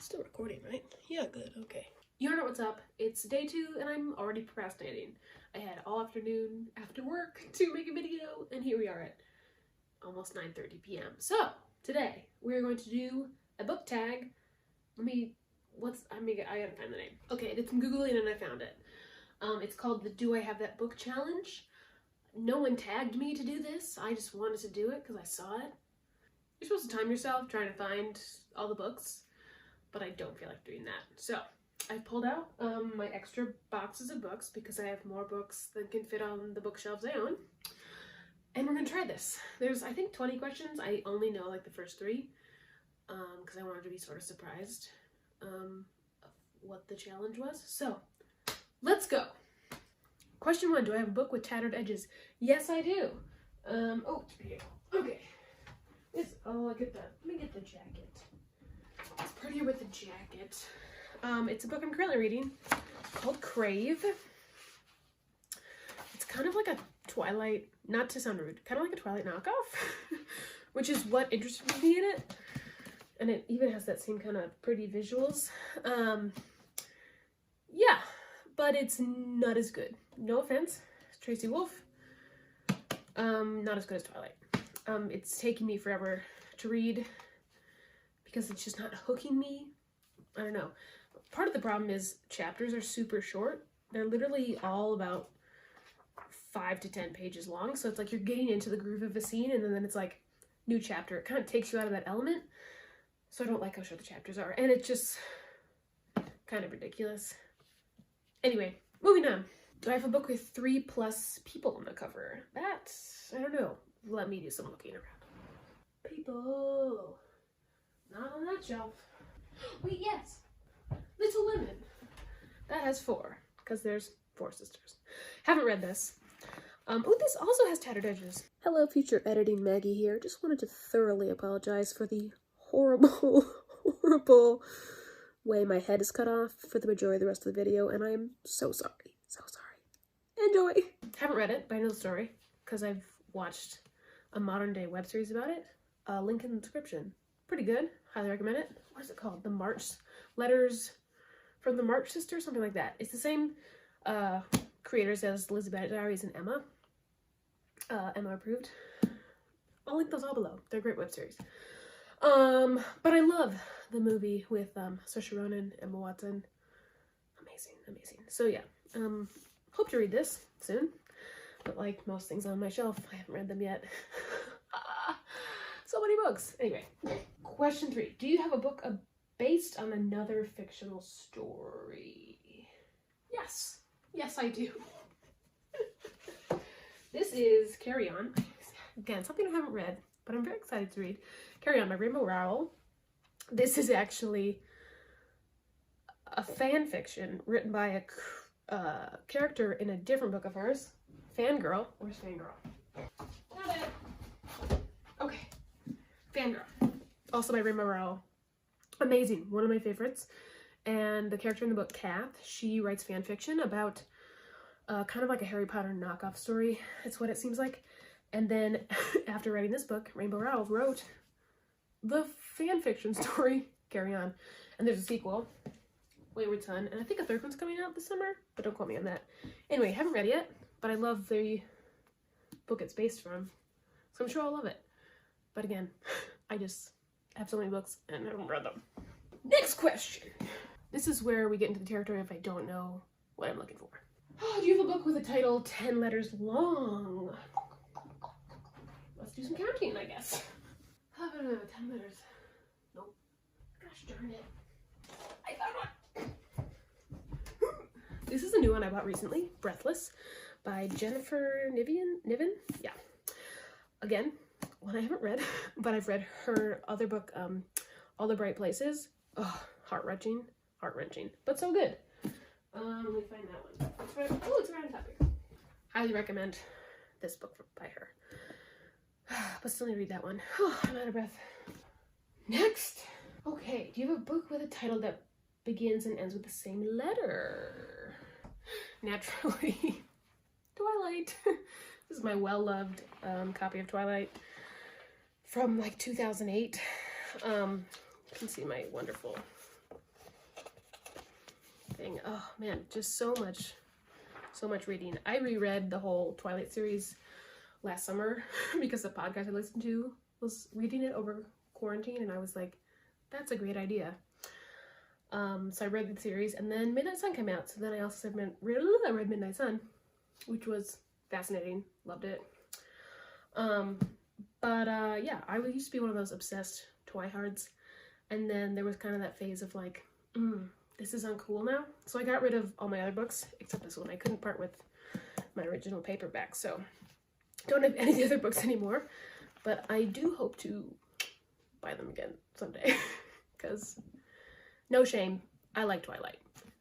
Still recording, right? Yeah, good, okay. You know what's up? It's day 2 and I'm already procrastinating. I had all afternoon after work to make a video, and here we are at almost 9:30 p.m. So today we're going to do a book tag. I gotta find the name. Okay, I did some Googling and I found it. It's called the Do I Have That Book Challenge. No one tagged me to do this. I just wanted to do it because I saw it. You're supposed to time yourself trying to find all the books, but I don't feel like doing that. So I pulled out my extra boxes of books because I have more books than can fit on the bookshelves I own. And we're gonna try this. There's, I think, 20 questions. I only know like the first 3 because I wanted to be sort of surprised of what the challenge was. So let's go. Question 1, do I have a book with tattered edges? Yes, I do. Oh, it's pretty. Okay. Let me get the jacket. It's prettier with the jacket. It's a book I'm currently reading called Crave. It's kind of like a Twilight, not to sound rude, kind of like a Twilight knockoff, which is what interested me in it. And it even has that same kind of pretty visuals. Yeah, but it's not as good. No offense, Tracy Wolf. Not as good as Twilight. It's taking me forever to read because it's just not hooking me. I don't know. Part of the problem is chapters are super short. They're literally all about 5 to 10 pages long. So it's like you're getting into the groove of a scene and then it's like new chapter. It kind of takes you out of that element. So I don't like how short the chapters are. And it's just kind of ridiculous. Anyway, moving on. Do I have a book with 3+ people on the cover? That's, I don't know. Let me do some looking around. People. Not on that shelf. Wait, yes. Little Women. That has 4, because there's 4 sisters. Haven't read this. Oh, this also has tattered edges. Hello, future editing Maggie here. Just wanted to thoroughly apologize for the horrible, horrible way my head is cut off for the majority of the rest of the video, and I am so sorry. So sorry. Enjoy. Haven't read it, but I know the story, because I've watched a modern day web series about it. Link in the description. Pretty good. Highly recommend it. What is it called? The March Letters from the March Sisters? Something like that. It's the same creators as Lizzie Bennet Diaries and Emma. Emma approved. I'll link those all below. They're great web series. But I love the movie with Saoirse Ronan, Emma Watson. Amazing, amazing. So yeah, hope to read this soon. But like most things on my shelf, I haven't read them yet. So many books. Anyway, question 3. Do you have a book based on another fictional story? Yes. Yes, I do. This is Carry On. Again, something I haven't read, but I'm very excited to read. Carry On by Rainbow Rowell. This is actually a fan fiction written by a character in a different book of hers. Fangirl. Where's Fangirl? Got it. Okay. Fangirl. Also by Rainbow Rowell. Amazing. One of my favorites. And the character in the book, Kath, she writes fan fiction about kind of like a Harry Potter knockoff story. It's what it seems like. And then after writing this book, Rainbow Rowell wrote the fan fiction story, Carry On. And there's a sequel, Wayward Son. And I think a 3rd one's coming out this summer, but don't quote me on that. Anyway, haven't read it yet, but I love the book it's based from. So I'm sure I'll love it. But again, I just have so many books and I haven't read them. Next question. This is where we get into the territory if I don't know what I'm looking for. Oh, do you have a book with a title 10 letters long? Let's do some counting, I guess. 10 letters. Nope. Gosh darn it. I found one. This is a new one I bought recently. Breathless by Jennifer Niven. Yeah. Again, one I haven't read, but I've read her other book, All the Bright Places. Oh, heart-wrenching, but so good. Let me find that one. Oh, it's right on top here. Highly recommend this book by her. But still need to read that one. Oh, I'm out of breath. Next. Okay, do you have a book with a title that begins and ends with the same letter? Naturally. Twilight. This is my well-loved copy of Twilight from like 2008. You can see my wonderful oh man, just so much reading. I reread the whole Twilight series last summer because the podcast I listened to was reading it over quarantine, and I was like, that's a great idea. So I read the series, and then Midnight Sun came out, so then I also read Midnight Sun, which was fascinating. Loved it. Yeah, I used to be one of those obsessed Twihards, and then there was kind of that phase of like, this is uncool now. So I got rid of all my other books, except this one. I couldn't part with my original paperback, so don't have any of the other books anymore, but I do hope to buy them again someday, because no shame, I like Twilight.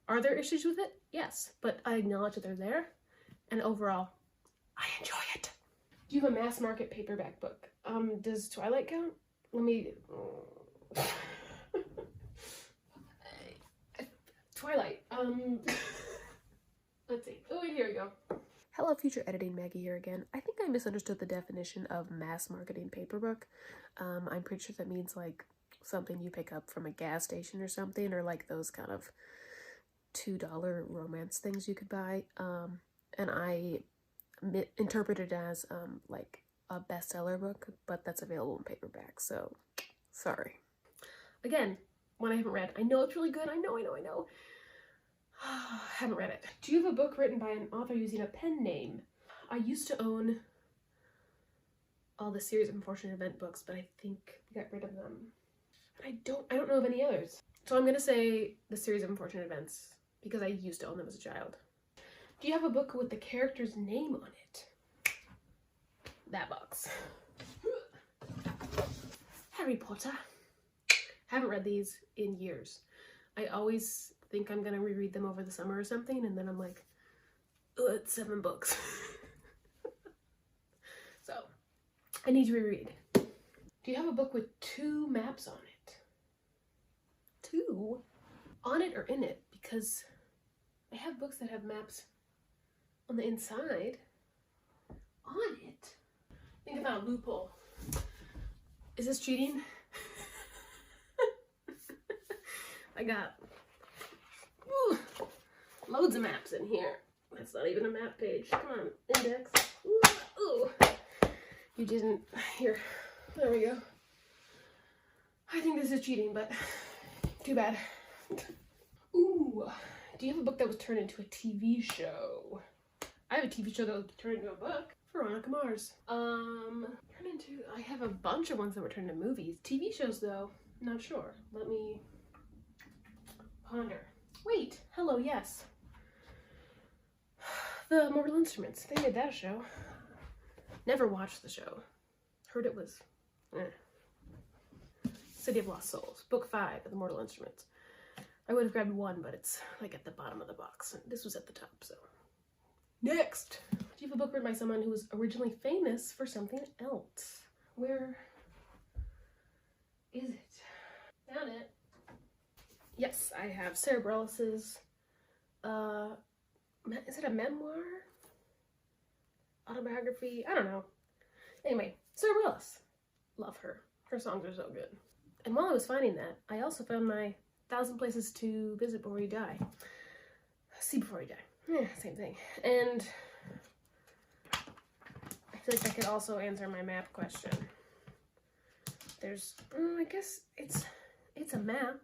Are there issues with it? Yes, but I acknowledge that they're there, and overall, I enjoy it. Do you have a mass market paperback book? Does Twilight count? Let me... Twilight. Let's see. Oh, wait, here we go. Hello, future editing Maggie here again. I think I misunderstood the definition of mass marketing paper book. I'm pretty sure that means like something you pick up from a gas station or something, or like those kind of $2 romance things you could buy. And I interpreted it as like a bestseller book, but that's available in paperback, so sorry. Again, one I haven't read. I know it's really good. I know. Haven't read it. Do you have a book written by an author using a pen name? I used to own all the series of Unfortunate Event books, but I think we got rid of them. I don't know of any others. So I'm gonna say the series of Unfortunate Events because I used to own them as a child. Do you have a book with the character's name on it? That box. Harry Potter. Haven't read these in years. I always think I'm gonna reread them over the summer or something, and then I'm like, oh, it's 7 books. So, I need to reread. Do you have a book with 2 maps on it? 2? On it or in it? Because I have books that have maps on the inside. On it? Think about a loophole. Is this cheating? I got loads of maps in here. That's not even a map page. Come on, index. Ooh. You didn't. Here. There we go. I think this is cheating, but too bad. Ooh. Do you have a book that was turned into a TV show? I have a TV show that was turned into a book. Veronica Mars. I have a bunch of ones that were turned into movies. TV shows, though, not sure. Let me ponder. Wait, hello, yes. The Mortal Instruments. They made that show. Never watched the show. Heard it was City of Lost Souls. Book 5 of the Mortal Instruments. I would have grabbed 1, but it's like at the bottom of the box. And this was at the top, so. Next! Do you have a book written by someone who was originally famous for something else? Where is it? Found it. Yes, I have Sarah Bareilles', is it a memoir? Autobiography? I don't know. Anyway, Sarah Bareilles. Love her. Her songs are so good. And while I was finding that, I also found my 1,000 Places to Visit Before You Die. See Before You Die. Yeah, same thing. And I feel like that could also answer my map question. There's, I guess it's a map.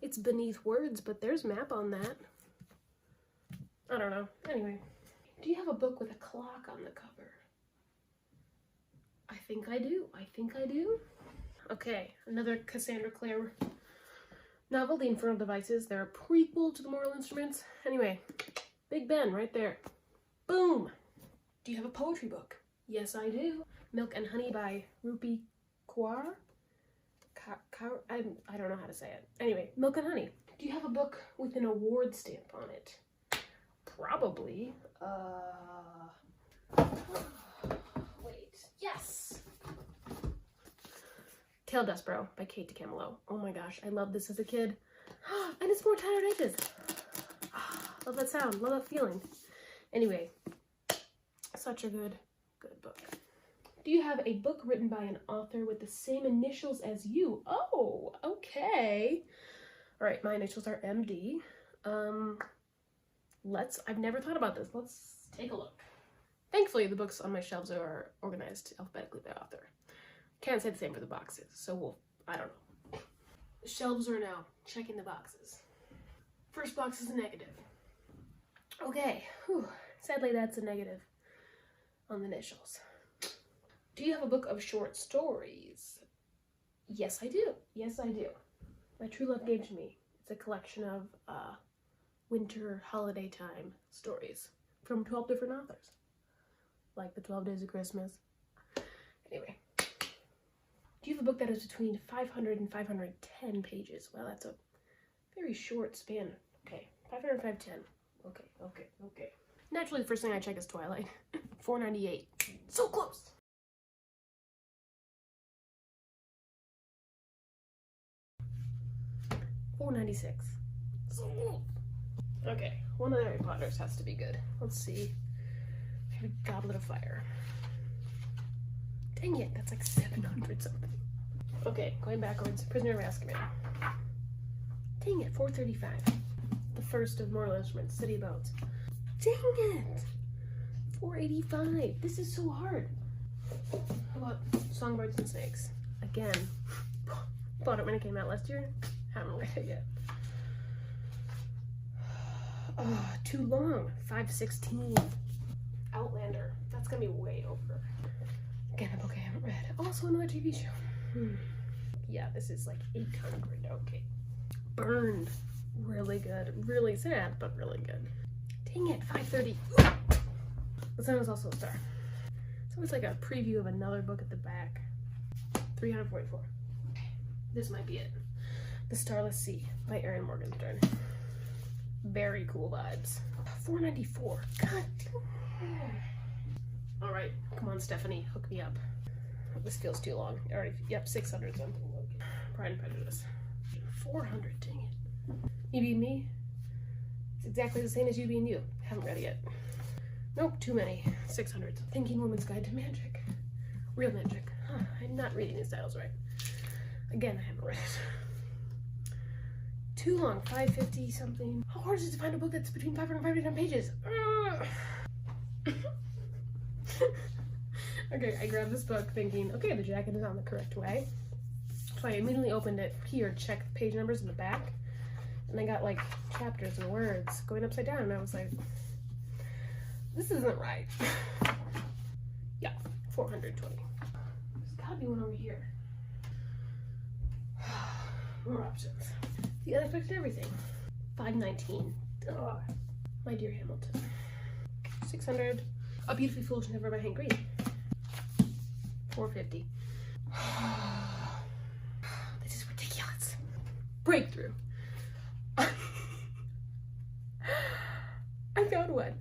It's beneath words, but there's map on that. I don't know. Anyway, do you have a book with a clock on the cover? I think I do. Okay, another Cassandra Clare novel, The Infernal Devices. They're a prequel to the Mortal Instruments. Anyway, Big Ben right there. Boom! Do you have a poetry book? Yes, I do. Milk and Honey by Rupi Kaur. I don't know how to say it. Anyway, Milk and Honey. Do you have a book with an award stamp on it? Probably. Wait. Yes! Tail Dustbro by Kate DeCamillo. Oh my gosh, I loved this as a kid. And it's more tattered edges. Love that sound, love that feeling. Anyway, such a good book. Do you have a book written by an author with the same initials as you? Oh, okay. All right, my initials are MD. I've never thought about this. Let's take a look. Thankfully, the books on my shelves are organized alphabetically by author. Can't say the same for the boxes, so I don't know. The shelves are now checking the boxes. First box is a negative. Okay, sadly that's a negative on the initials. Do you have a book of short stories? Yes, I do. Yes, I do. My true love gave to me. It's a collection of winter holiday time stories from 12 different authors. Like the 12 Days of Christmas. Anyway. Do you have a book that is between 500 and 510 pages? Well, that's a very short span. Okay, 500 and 510. Okay. Naturally, the first thing I check is Twilight. 498. So close! $496. So close. Okay, one of the Harry Potters has to be good. Let's see. Maybe Goblet of Fire. Dang it, that's like 700 something. Okay, going backwards. Prisoner of Azkaban. Dang it, 435. The first of Mortal Instruments, City of Bones. Dang it! 485. This is so hard. How about Songbirds and Snakes? Again, bought it when it came out last year. Haven't read it yet. Oh, too long. 516. Outlander. That's gonna be way over. Again, a book I haven't read. Also another TV show. Yeah, this is like 800. Okay. Burned. Really good. Really sad, but really good. Dang it, 530. The Sun is also a star. So it's like a preview of another book at the back. 344. This might be it. The Starless Sea by Erin Morgenstern. Very cool vibes. 494. God damn. All right, come on, Stephanie, hook me up. This feels too long. All right, yep, 600 something. Pride Prejudice. 400, dang it. You being me? It's exactly the same as You Being You. Haven't read it yet. Nope, too many. 600. Thinking Woman's Guide to Magic. Real Magic. Huh, I'm not reading these titles right. Again, I haven't read it. Too long. 550 something. How hard is it to find a book that's between 500 and 510 pages? Okay, I grabbed this book thinking, okay, the jacket is on the correct way. So I immediately opened it here, checked page numbers in the back, and I got like chapters and words going upside down, and I was like, this isn't right. Yeah, 420. There's gotta be one over here. More options. The Unexpected Everything. 519. Ugh. My Dear Hamilton. 600. A Beautifully Foolish Never by Hank Green. 450. This is ridiculous. Breakthrough. I found one.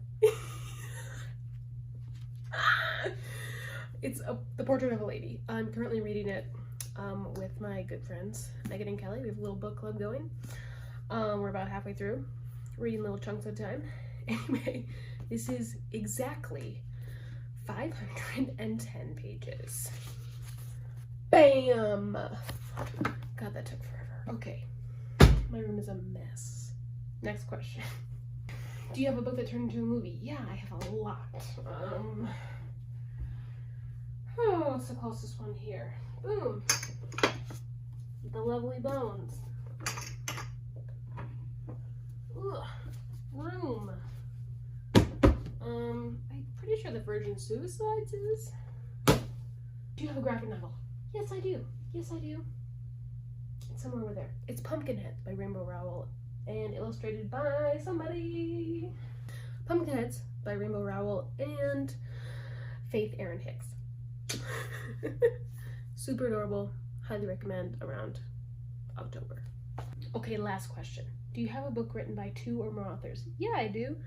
It's The Portrait of a Lady. I'm currently reading it with my good friends Megan and Kelly. We have a little book club going. We're about halfway through, reading little chunks at a time. Anyway, this is exactly 510 pages. Bam! God, that took forever. Okay, my room is a mess. Next question. Do you have a book that turned into a movie? Yeah, I have a lot. Oh, what's the closest one here? Boom. The Lovely Bones. Ugh. Room. I'm pretty sure The Virgin Suicides is. Do you have a graphic novel? Yes, I do. Yes, I do. It's somewhere over there. It's Pumpkinheads by Rainbow Rowell and illustrated by somebody. Pumpkinheads by Rainbow Rowell and Faith Erin Hicks. Super adorable. Highly recommend around October. Okay, last question. Do you have a book written by 2 or more authors? Yeah, I do.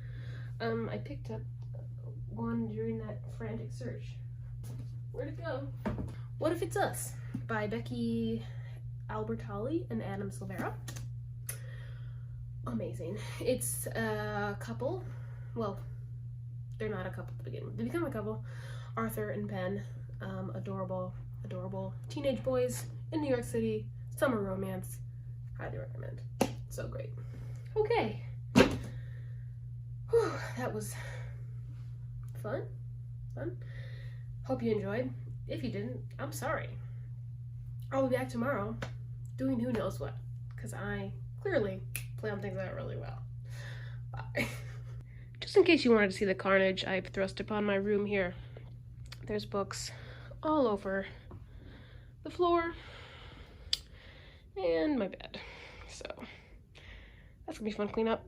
I picked up one during that frantic search. Where'd it go? What If It's Us by Becky Albertalli and Adam Silvera. Amazing. It's a couple. Well, they're not a couple to begin with. They become a couple. Arthur and Ben. Adorable teenage boys in New York City. Summer romance. Highly recommend. So great. Okay. that was fun. Hope you enjoyed. If you didn't, I'm sorry. I'll be back tomorrow doing who knows what, because I clearly plan things out really well. Bye. Just in case you wanted to see the carnage I've thrust upon my room here, there's books all over the floor and my bed. So that's gonna be fun to clean up.